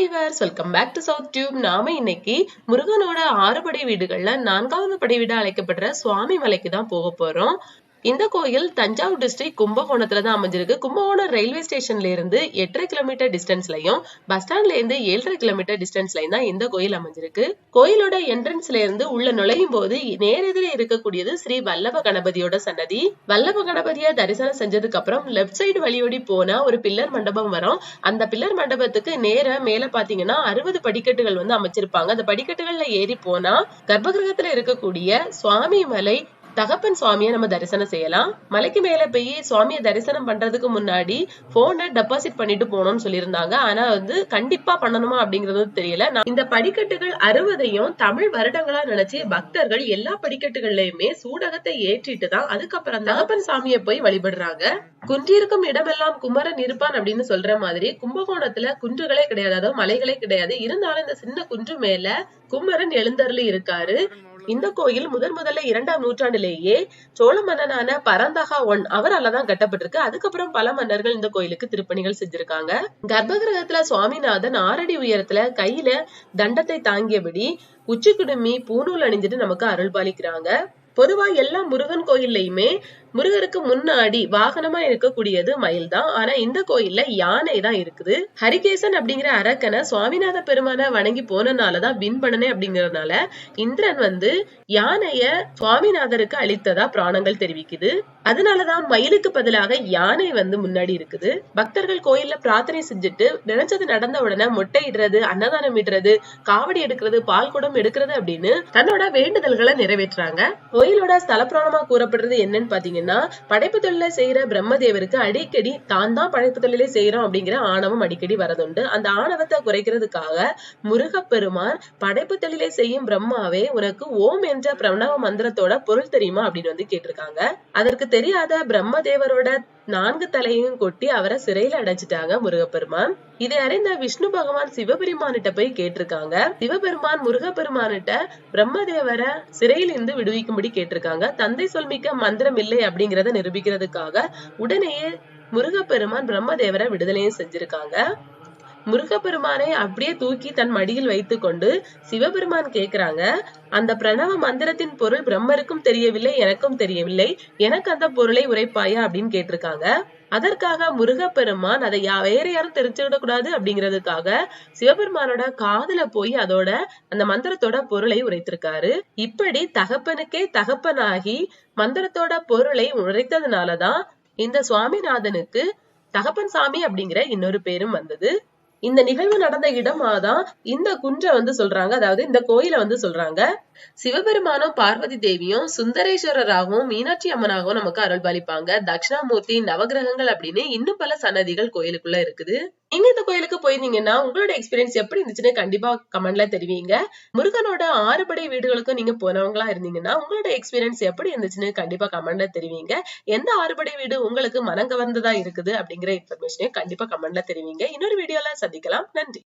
Viewers, welcome back to South Tube. நாம இன்னைக்கு முருகனோட 6 படை வீடுகள்ல 4வது படை வீடா அழைக்கப்படுற சுவாமி மலைக்கு தான் போக போறோம். இந்த கோயில் தஞ்சாவூர் டிஸ்ட்ரிக்ட் கும்பகோணத்துல தான் அமைஞ்சிருக்கு. கும்பகோணம் ரயில்வே ஸ்டேஷன்ல இருந்து 8.5 கிலோமீட்டர் டிஸ்டன்ஸ்லயும், பஸ் ஸ்டாண்ட்ல இருந்து 7.5 கிலோமீட்டர் டிஸ்டன்ஸ்லயும் தான் இந்த கோயில் அமைஞ்சிருக்கு. கோயிலோட என்ட்ரன்ஸ்ல இருந்து உள்ள நுழையும் போது நேரெதிரே இருக்கக்கூடியது ஸ்ரீ வல்லப கணபதியோட சன்னதி. வல்லப கணபதிய தரிசனம் செஞ்சதுக்கு அப்புறம் லெப்ட் சைடு வழியோடி போனா ஒரு பில்லர் மண்டபம் வரும். அந்த பில்லர் மண்டபத்துக்கு நேர மேல பாத்தீங்கன்னா 60 படிக்கட்டுகள் வந்து அமைச்சிருப்பாங்க. அந்த படிக்கட்டுகள்ல ஏறி போனா கர்ப்பகிரகத்துல இருக்கக்கூடிய சுவாமி மலை தகப்பன் சுவாமியை நம்ம தரிசனம் செய்யலாம். மலைக்கு மேல போய் சுவாமியை தரிசனம் பண்றதுக்கு முன்னாடி போனை டெபாசிட் பண்ணிட்டு போனோம்னு சொல்லியிருந்தாங்க. ஆனா வந்து கண்டிப்பா பண்ணணுமா அப்படிங்கறது தெரியல. இந்த படிக்கட்டுகள் 60ஐயும் தமிழ் வருடங்களா நினைச்சு பக்தர்கள் எல்லா படிக்கட்டுகள்லயுமே சூடகத்தை ஏற்றிட்டு தான் அதுக்கப்புறம் தகப்பன் சாமியை போய் வழிபடுறாங்க. குன்றிருக்கும் இடமெல்லாம் குமரன் இருப்பான் அப்படின்னு சொல்ற மாதிரி கும்பகோணத்துல குன்றுகளே கிடையாது, அதாவது மலைகளே கிடையாது. இருந்தாலும் இந்த சின்ன குன்று மேல குமரன் எழுந்தருளி இருக்காரு. இந்த கோயில் முதல்ல 2ஆம் நூற்றாண்டிலேயே சோழ மன்னனான பரந்தகா I அவரால்தான் கட்டப்பட்டிருக்கு. அதுக்கப்புறம் பல மன்னர்கள் இந்த கோயிலுக்கு திருப்பணிகள் செஞ்சிருக்காங்க. கர்ப்பகிரகத்துல சுவாமிநாதன் 6 அடி உயரத்துல கையில தண்டத்தை தாங்கியபடி உச்சி குடுமி பூநூல் அணிஞ்சிட்டு நமக்கு அருள் பாலிக்கிறாங்க. பொதுவா எல்லா முருகன் கோயில்லையுமே முருகருக்கு முன்னாடி வாகனமா இருக்கக்கூடியது மயில் தான். ஆனா இந்த கோயில்ல யானை தான் இருக்குது. ஹரிகேசன் அப்படிங்கிற அரக்கனை சுவாமிநாத பெருமான வணங்கி போனனாலதான் வின் பண்ணனே அப்படிங்கறதுனால இந்திரன் வந்து யானைய சுவாமிநாதருக்கு அளித்ததா புராணங்கள் தெரிவிக்குது. அதனாலதான் மயிலுக்கு பதிலாக யானை வந்து முன்னாடி இருக்குது. பக்தர்கள் கோயில்ல பிரார்த்தனை செஞ்சுட்டு நினைச்சது நடந்த உடனே மொட்டையிடுறது, அன்னதானம் இடுறது, காவடி எடுக்கிறது, பால் குடம் எடுக்கிறது அப்படின்னு தன்னோட வேண்டுதல்களை நிறைவேற்றுறாங்க. கோயிலோட ஸ்தல புராணமா கூறப்படுறது என்னன்னு பாத்தீங்கன்னா, படைப்பு தொழிலை செய்யற பிரம்மதேவருக்கு அடிக்கடி தான் படைப்பு தொழிலை செய்யறோம் அப்படிங்கிற ஆணவம் அடிக்கடி வரதுண்டு. அந்த ஆணவத்தை குறைக்கிறதுக்காக முருகப்பெருமான் படைப்பு தொழிலை செய்யும் பிரம்மாவே உனக்கு ஓம் என்ற பிரணவ மந்திரத்தோட பொருள் தெரியுமா அப்படின்னு வந்து கேட்டிருக்காங்க. அதற்கு தெரியாத பிரம்மதேவரோட 4 தலையையும் கொட்டி அவரை சிறையில அடைச்சிட்டாங்க முருகப்பெருமான். இதை அறிந்த விஷ்ணு பகவான் சிவபெருமானிட்ட போய் கேட்டிருக்காங்க. சிவபெருமான் முருகப்பெருமானிட்ட பிரம்மதேவரை சிறையிலிருந்து விடுவிக்கும்படி கேட்டிருக்காங்க. தந்தை சொல்மிக்க மந்திரம் இல்லை அப்படிங்கறத நிரூபிக்கிறதுக்காக உடனேயே முருகப்பெருமான் பிரம்மதேவரை விடுதலையும் செஞ்சிருக்காங்க. முருகப்பெருமானை அப்படியே தூக்கி தன் மடியில் வைத்து கொண்டு சிவபெருமான் கேக்குறாங்க, அந்த பிரணவ மந்திரத்தின் பொருள் பிரம்மருக்கும் தெரியவில்லை, எனக்கும் தெரியவில்லை, எனக்கு அந்த பொருளை உரைப்பாயா அப்படின்னு கேட்டிருக்காங்க. அதற்காக முருகப்பெருமான் அதை வேற யாரும் தெரிஞ்சுக்கிட கூடாது அப்படிங்கிறதுக்காக சிவபெருமானோட காதுல போய் அதோட அந்த மந்திரத்தோட பொருளை உரைத்திருக்காரு. இப்படி தகப்பனுக்கே தகப்பனாகி மந்திரத்தோட பொருளை உரைத்ததுனாலதான் இந்த சுவாமிநாதனுக்கு தகப்பன் சாமி அப்படிங்கிற இன்னொரு பேரும் வந்தது. இந்த நிகழ்வு நடந்த இடமாதான் இந்த குன்றை வந்து சொல்றாங்க, அதாவது இந்த கோயிலை வந்து சொல்றாங்க. சிவபெருமானும் பார்வதி தேவியும் சுந்தரேஸ்வரராகவும் மீனாட்சி அம்மனாகவும் நமக்கு அருள் பாலிப்பாங்க. தட்சிணாமூர்த்தி, நவகிரகங்கள் அப்படின்னு இன்னும் பல சன்னதிகள் கோயிலுக்குள்ள இருக்குது. நீங்க இந்த கோயிலுக்கு போயிருந்தீங்கன்னா உங்களோட எக்ஸ்பீரியன்ஸ் எப்படி இருந்துச்சுன்னு கண்டிப்பா கமெண்ட்ல தெரிவிங்க. முருகனோட 6 படை வீடுகளுக்கும் நீங்க போனவங்களா இருந்தீங்கன்னா உங்களோட எக்ஸ்பீரியன்ஸ் எப்படி இருந்துச்சுன்னு கண்டிப்பா கமெண்ட்ல தெரிவிங்க. எந்த 6 படை வீடு உங்களுக்கு மனம் கவர்ந்ததா இருக்குது அப்படிங்கிற இன்ஃபர்மேஷனையும் கண்டிப்பா கமெண்ட்ல தெரிவிங்க. இன்னொரு வீடியோல சந்திக்கலாம். நன்றி.